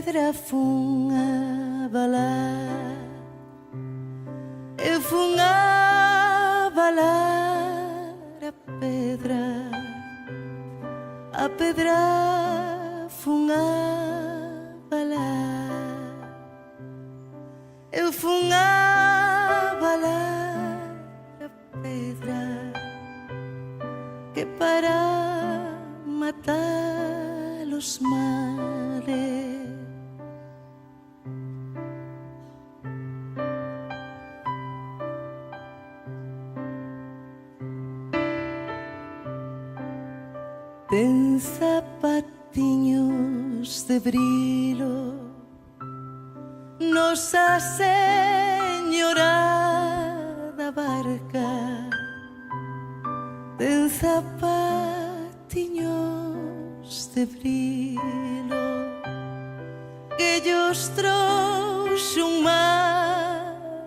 pedra fun a balar, eu fun a balar a pedra fun a balar, eu fun a balar a pedra que para matar los males ten zapatiños de brilo Nosa Señora da Barca ten zapatiños de brilo que ellos trouxe un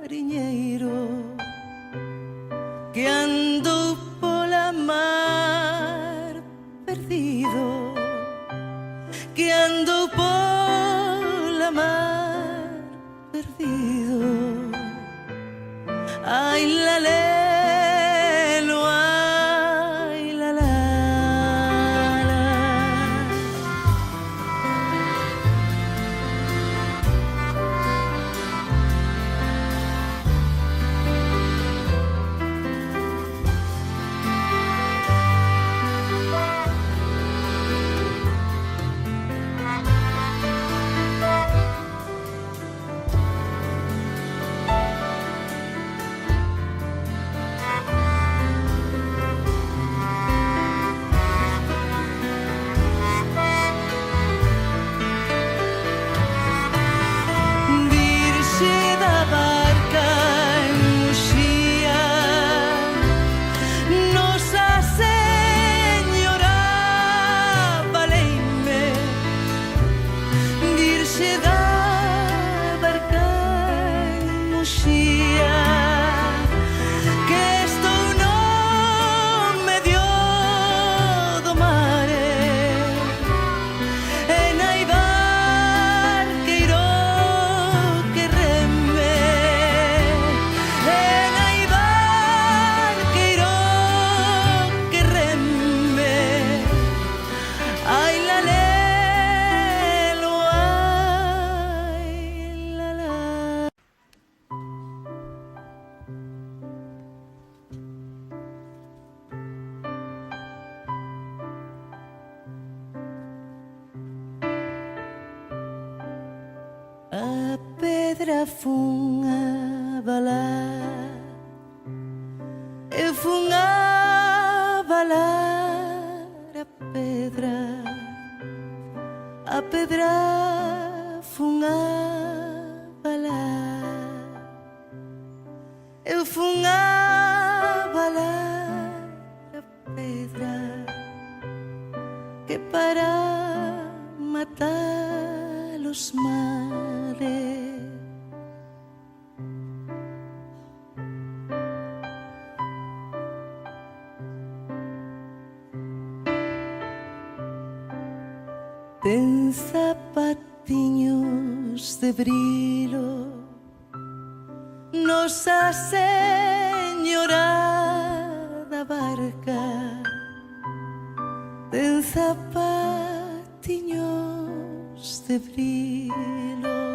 mariñeiro que andou pola mar perdido, que andou pola mar perdido. Ai, la lelo, ai, la la. A pedra fun a balar, eu fun a balar a pedra fun a balar, eu fun a balar a pedra que para matar los males ten zapatiños de brilo Nosa Señora da Barca ten zapatiños de brilo